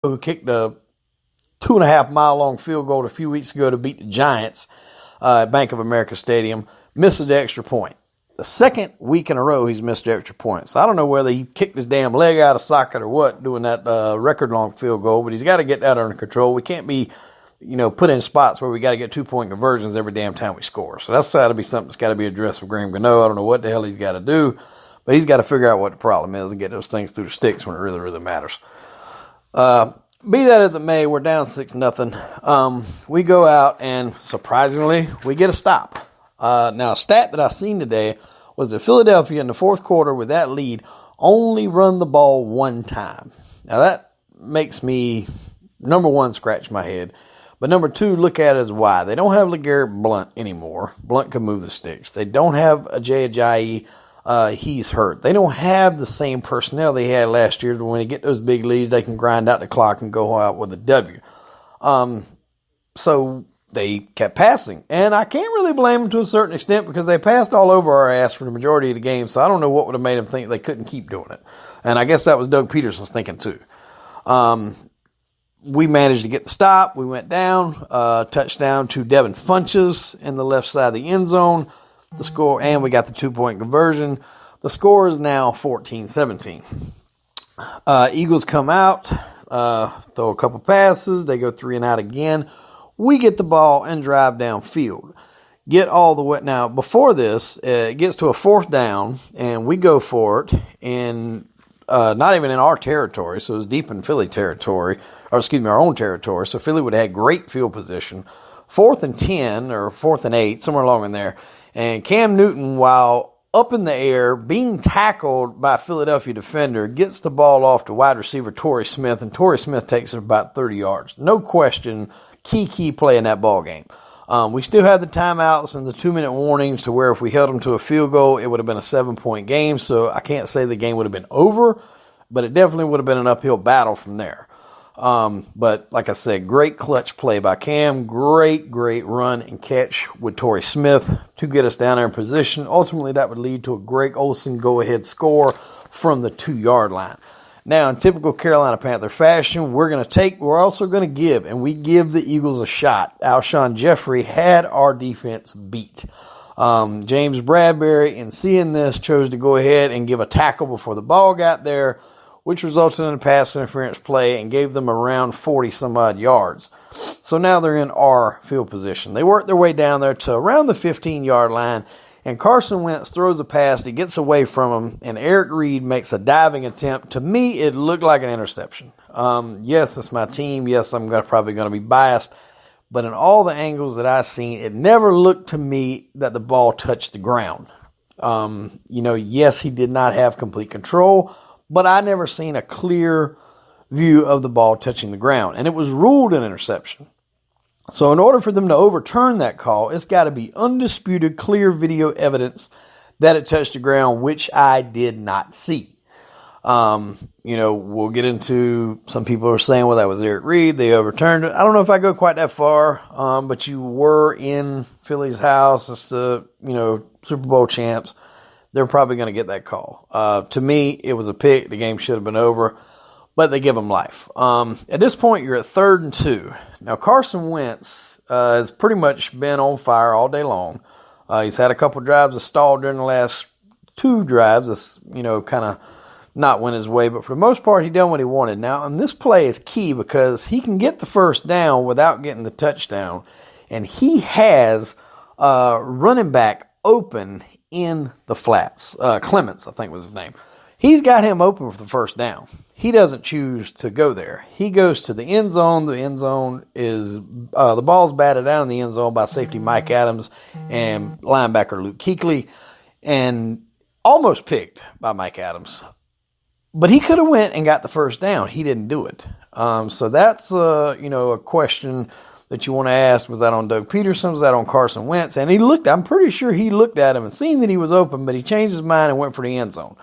who kicked a 2.5-mile long field goal a few weeks ago to beat the Giants at Bank of America Stadium, misses the extra point. The second week in a row he's missed the extra point. So I don't know whether he kicked his damn leg out of socket or what doing that record-long field goal, but he's got to get that under control. We can't be, put in spots where we got to get 2-point conversions every damn time we score. So that's got to be something that's got to be addressed with Graham Gano. I don't know what the hell he's got to do, but he's got to figure out what the problem is and get those things through the sticks when it really, really matters. Be that as it may, we're down 6-0. We go out and surprisingly, we get a stop. Now a stat that I seen today was that Philadelphia in the fourth quarter with that lead only run the ball one time. Now that makes me, number one, scratch my head. But number two, look at it as why. They don't have LeGarrette Blount anymore. Blount can move the sticks. They don't have Ajay Ajayi. He's hurt. They don't have the same personnel they had last year. When they get those big leads, they can grind out the clock and go out with a W. So they kept passing. And I can't really blame them to a certain extent because they passed all over our ass for the majority of the game. So I don't know what would have made them think they couldn't keep doing it. And I guess that was Doug Peterson's thinking too. We managed to get the stop. We went down, touchdown to Devin Funches in the left side of the end zone. The score, and we got the 2-point conversion. The score is now 14-17. Eagles come out, throw a couple passes. They go 3 and out again. We get the ball and drive downfield. Get all the way. Now, before this, it gets to a 4th down, and we go for it, and not even in our territory, so it was deep in Philly territory, our own territory. So Philly would have had great field position. 4th and 10, or 4th and 8, somewhere along in there. And Cam Newton, while up in the air, being tackled by a Philadelphia defender, gets the ball off to wide receiver Torrey Smith, and Torrey Smith takes it about 30 yards. No question, key play in that ball game. We still had the timeouts and the 2-minute warnings to where if we held them to a field goal, it would have been a 7-point game. So I can't say the game would have been over, but it definitely would have been an uphill battle from there. But like I said, great clutch play by Cam, great run and catch with Torrey Smith to get us down there in position. Ultimately, that would lead to a Greg Olsen go-ahead score from the 2-yard line. Now, in typical Carolina Panther fashion, we're also going to give, and we give the Eagles a shot. Alshon Jeffrey had our defense beat. James Bradbury, in seeing this, chose to go ahead and give a tackle before the ball got there, which resulted in a pass interference play and gave them around 40-some-odd yards. So now they're in our field position. They work their way down there to around the 15-yard line, and Carson Wentz throws a pass. He gets away from him, and Eric Reed makes a diving attempt. To me, it looked like an interception. Yes, it's my team. Yes, I'm probably going to be biased. But in all the angles that I've seen, it never looked to me that the ball touched the ground. Yes, he did not have complete control, but I never seen a clear view of the ball touching the ground. And it was ruled an interception. So in order for them to overturn that call, it's got to be undisputed, clear video evidence that it touched the ground, which I did not see. We'll get into, some people are saying, well, that was Eric Reed. They overturned it. I don't know if I go quite that far, but you were in Philly's house. It's the, Super Bowl champs. They're probably going to get that call. To me, it was a pick. The game should have been over, but they give them life. At this point, you're at 3rd and 2. Now, Carson Wentz has pretty much been on fire all day long. He's had a couple drives that stalled during the last 2 drives. That's, kind of not went his way, but for the most part, he done what he wanted. Now, and this play is key because he can get the first down without getting the touchdown, and he has running back open in the flats. Clements, I think was his name. He's got him open for the first down. He doesn't choose to go there. He goes to the end zone. The end zone is, the ball's batted out in the end zone by safety Mike Adams and linebacker Luke Kuechly, and almost picked by Mike Adams. But he could have went and got the first down. He didn't do it. So that's, a question that you want to ask. Was that on Doug Peterson? Was that on Carson Wentz? And I'm pretty sure he looked at him and seen that he was open, but he changed his mind and went for the end zone.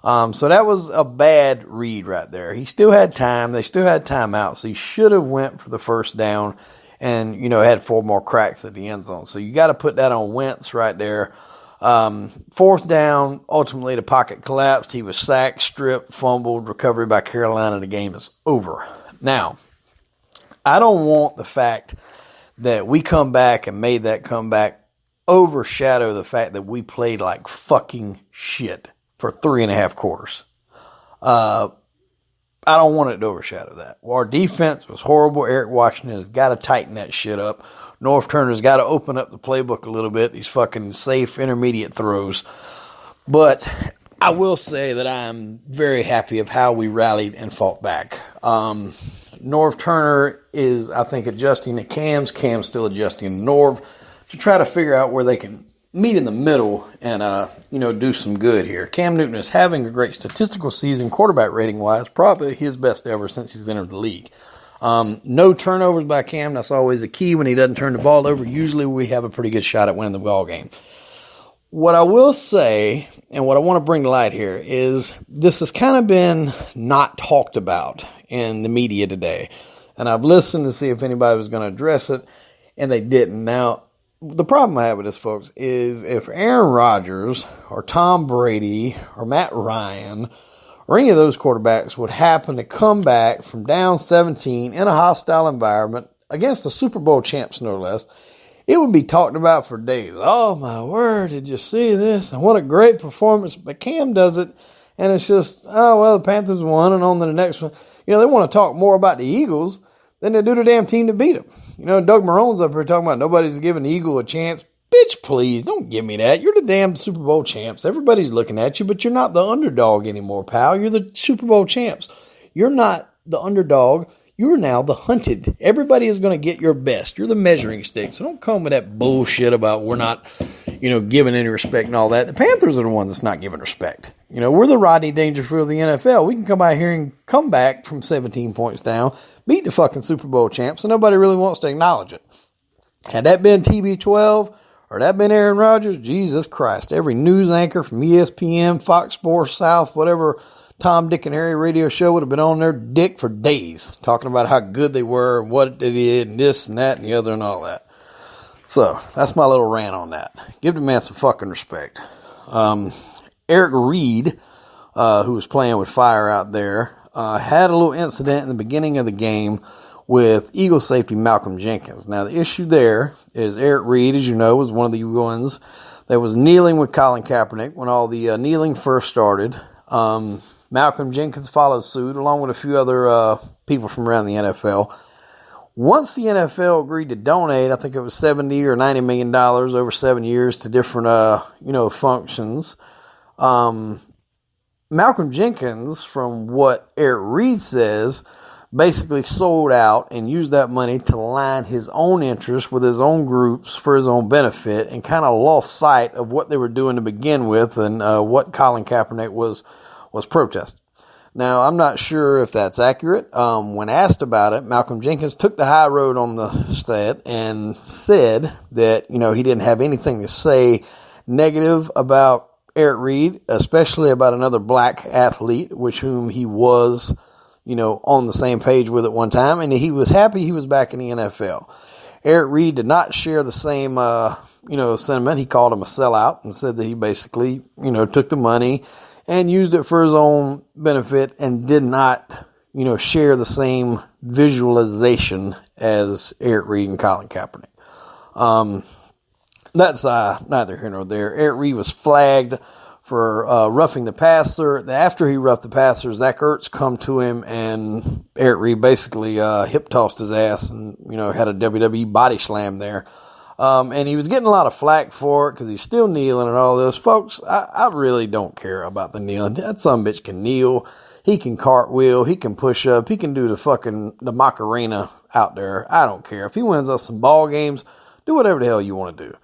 So that was a bad read right there. He still had time. They still had timeout. So he should have went for the first down and, had 4 more cracks at the end zone. So you got to put that on Wentz right there. 4th down, ultimately the pocket collapsed. He was sacked, stripped, fumbled, recovery by Carolina. The game is over. Now, I don't want the fact that we come back and made that comeback overshadow the fact that we played like fucking shit for 3.5 quarters. I don't want it to overshadow that. Well, our defense was horrible. Eric Washington has got to tighten that shit up. North Turner's got to open up the playbook a little bit. These fucking safe intermediate throws. But I will say that I'm very happy of how we rallied and fought back. Norv Turner is, I think, adjusting to Cam's. Cam's still adjusting to Norv to try to figure out where they can meet in the middle and, do some good here. Cam Newton is having a great statistical season, quarterback rating-wise, probably his best ever since he's entered the league. No turnovers by Cam. That's always the key. When he doesn't turn the ball over, usually we have a pretty good shot at winning the ball game. What I will say, and what I want to bring to light here, is this has kind of been not talked about in the media today. And I've listened to see if anybody was going to address it, and they didn't. Now, the problem I have with this, folks, is if Aaron Rodgers or Tom Brady or Matt Ryan or any of those quarterbacks would happen to come back from down 17 in a hostile environment against the Super Bowl champs, no less, it would be talked about for days. Oh, my word, did you see this? And what a great performance. But Cam does it, and it's just, oh, well, the Panthers won, and on to the next one. They want to talk more about the Eagles than they do the damn team to beat them. Doug Marone's up here talking about nobody's giving the Eagle a chance. Bitch, please, don't give me that. You're the damn Super Bowl champs. Everybody's looking at you, but you're not the underdog anymore, pal. You're the Super Bowl champs. You're not the underdog. You're now the hunted. Everybody is going to get your best. You're the measuring stick. So don't come with that bullshit about we're not, giving any respect and all that. The Panthers are the ones that's not giving respect. We're the Rodney Dangerfield of the NFL. We can come out here and come back from 17 points down, beat the fucking Super Bowl champs, and nobody really wants to acknowledge it. Had that been TB12 or that been Aaron Rodgers, Jesus Christ, every news anchor from ESPN, Fox Sports South, whatever Tom, Dick, and Harry radio show would have been on their dick for days talking about how good they were and what they did and this and that and the other and all that. So that's my little rant on that. Give the man some fucking respect. Eric Reed, who was playing with fire out there, had a little incident in the beginning of the game with Eagle safety Malcolm Jenkins. Now, the issue there is Eric Reed, as you know, was one of the ones that was kneeling with Colin Kaepernick when all the kneeling first started. Malcolm Jenkins followed suit, along with a few other people from around the NFL. Once the NFL agreed to donate, I think it was $70 or $90 million over 7 years to different, functions. Malcolm Jenkins, from what Eric Reed says, basically sold out and used that money to line his own interests with his own groups for his own benefit and kind of lost sight of what they were doing to begin with and what Colin Kaepernick was protesting. Now, I'm not sure if that's accurate. When asked about it, Malcolm Jenkins took the high road on the set and said that, he didn't have anything to say negative about Eric Reed, especially about another black athlete, which whom he was, on the same page with at one time, and he was happy he was back in the NFL. Eric Reed did not share the same, sentiment. He called him a sellout and said that he basically, took the money and used it for his own benefit and did not, share the same visualization as Eric Reed and Colin Kaepernick. That's neither here nor there. Eric Reed was flagged for roughing the passer. After he roughed the passer, Zach Ertz come to him, and Eric Reed basically hip-tossed his ass and, had a WWE body slam there. And he was getting a lot of flack for it because he's still kneeling and all this. Folks, I really don't care about the kneeling. That son of a bitch can kneel. He can cartwheel. He can push up. He can do the Macarena out there. I don't care. If he wins us some ball games, do whatever the hell you want to do.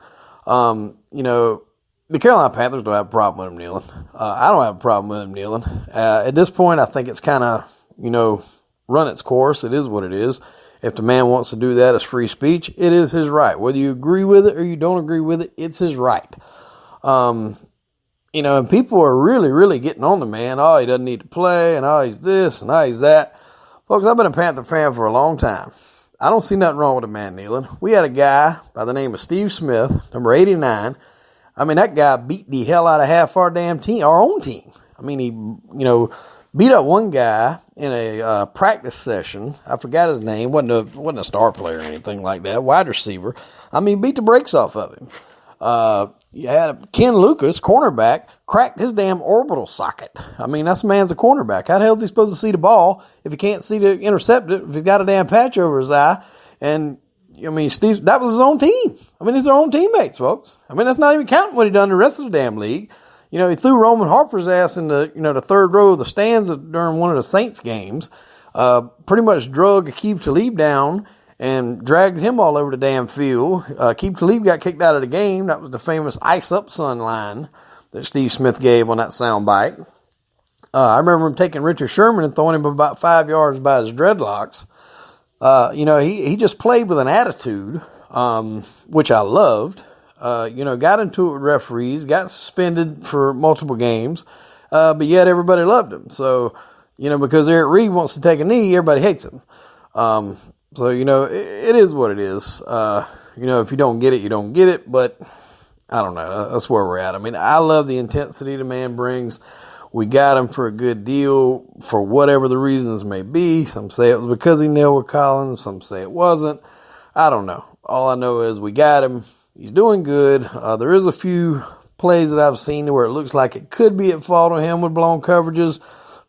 The Carolina Panthers don't have a problem with him kneeling. I don't have a problem with him kneeling. At this point, I think it's kind of, run its course. It is what it is. If the man wants to do that as free speech, it is his right. Whether you agree with it or you don't agree with it, it's his right. And people are really, really getting on the man. Oh, he doesn't need to play, and oh, he's this, and oh, he's that. Folks, I've been a Panther fan for a long time. I don't see nothing wrong with a man kneeling. We had a guy by the name of Steve Smith, number 89. I mean, that guy beat the hell out of half our damn team, our own team. I mean, he, beat up one guy in a practice session. I forgot his name. Wasn't a star player or anything like that. Wide receiver. I mean, beat the brakes off of him. You had Ken Lucas, cornerback, cracked his damn orbital socket. I mean, that man's a cornerback. How the hell is he supposed to see the ball if he can't see to intercept it, if he's got a damn patch over his eye? And, I mean, Steve, that was his own team. I mean, it's their own teammates, folks. I mean, that's not even counting what he done the rest of the damn league. You know, he threw Roman Harper's ass in the third row of the stands during one of the Saints games. Pretty much drug Aqib Talib down and dragged him all over the damn field. Aqib Talib got kicked out of the game. That was the famous ice up son line that Steve Smith gave on that soundbite. I remember him taking Richard Sherman and throwing him about 5 yards by his dreadlocks. He just played with an attitude, which I loved. Got into it with referees, got suspended for multiple games, but yet everybody loved him. So, because Eric Reed wants to take a knee, everybody hates him. So, it is what it is. If you don't get it, you don't get it, but I don't know. That's where we're at. I mean, I love the intensity the man brings. We got him for a good deal for whatever the reasons may be. Some say it was because he nailed with Collins. Some say it wasn't. I don't know. All I know is we got him. He's doing good. There is a few plays that I've seen where it looks like it could be at fault on him with blown coverages.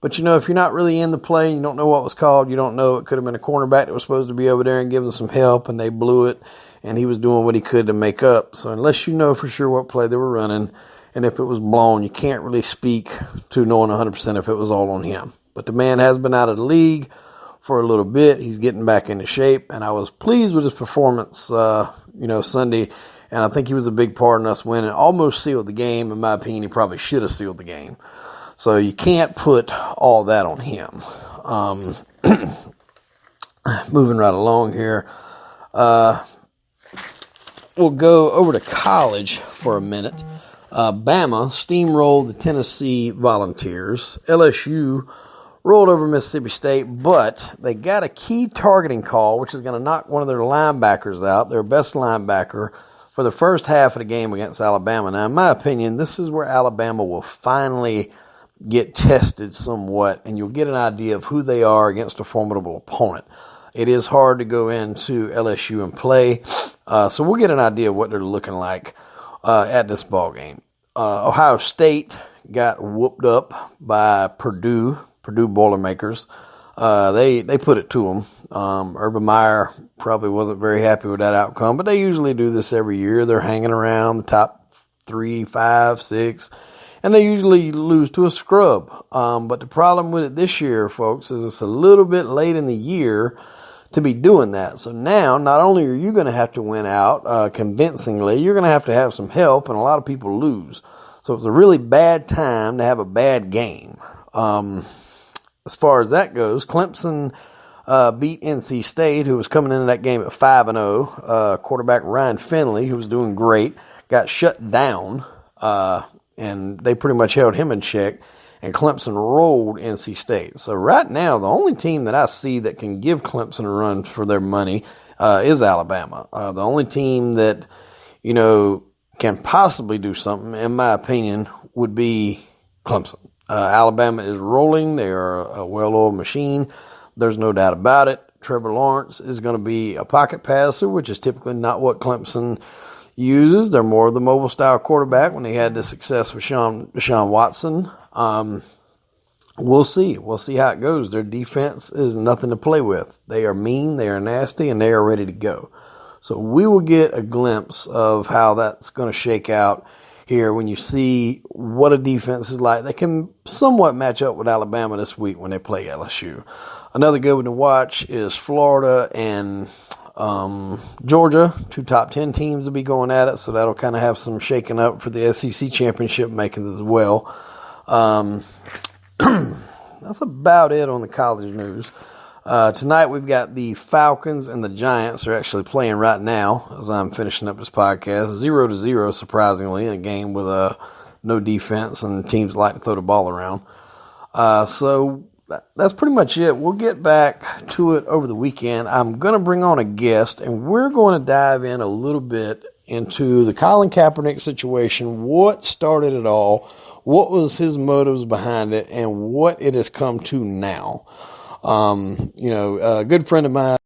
But, if you're not really in the play, you don't know what was called, you don't know, it could have been a cornerback that was supposed to be over there and give him some help, and they blew it, and he was doing what he could to make up. So unless you know for sure what play they were running, and if it was blown, you can't really speak to knowing 100% if it was all on him. But the man has been out of the league for a little bit. He's getting back into shape, and I was pleased with his performance, Sunday, and I think he was a big part in us winning. Almost sealed the game. In my opinion, he probably should have sealed the game. So you can't put all that on him. Moving right along here. We'll go over to college for a minute. Bama steamrolled the Tennessee Volunteers. LSU rolled over Mississippi State, but they got a key targeting call, which is going to knock one of their linebackers out, their best linebacker, for the first half of the game against Alabama. Now, in my opinion, this is where Alabama will finally get tested somewhat, and you'll get an idea of who they are against a formidable opponent. It is hard to go into LSU and play, so we'll get an idea of what they're looking like at this ball game. Ohio State got whooped up by Purdue Boilermakers. They put it to them. Urban Meyer probably wasn't very happy with that outcome, but they usually do this every year. They're hanging around the top 3, 5, 6. And they usually lose to a scrub. But the problem with it this year, folks, is it's a little bit late in the year to be doing that. So now, not only are you going to have to win out convincingly, you're going to have some help, and a lot of people lose. So it's a really bad time to have a bad game. As far as that goes, Clemson beat NC State, who was coming into that game at 5-0. Quarterback Ryan Finley, who was doing great, got shut down. And they pretty much held him in check, and Clemson rolled NC State. So right now, the only team that I see that can give Clemson a run for their money is Alabama. The only team that, can possibly do something, in my opinion, would be Clemson. Alabama is rolling. They are a well-oiled machine. There's no doubt about it. Trevor Lawrence is going to be a pocket passer, which is typically not what Clemson uses. They're more of the mobile style quarterback when they had the success with Deshaun Watson. We'll see. We'll see how it goes. Their defense is nothing to play with. They are mean, they are nasty, and they are ready to go. So we will get a glimpse of how that's going to shake out here when you see what a defense is like. They can somewhat match up with Alabama this week when they play LSU. Another good one to watch is Florida and Georgia, 2 top 10 teams will be going at it, so that'll kind of have some shaking up for the SEC championship makings as well. That's about it on the college news. Tonight we've got the Falcons and the Giants are actually playing right now as I'm finishing up this podcast. 0-0, surprisingly, in a game with no defense and teams like to throw the ball around. So that's pretty much it. We'll get back to it over the weekend. I'm going to bring on a guest, and we're going to dive in a little bit into the Colin Kaepernick situation, what started it all, what was his motives behind it and what it has come to now. A good friend of mine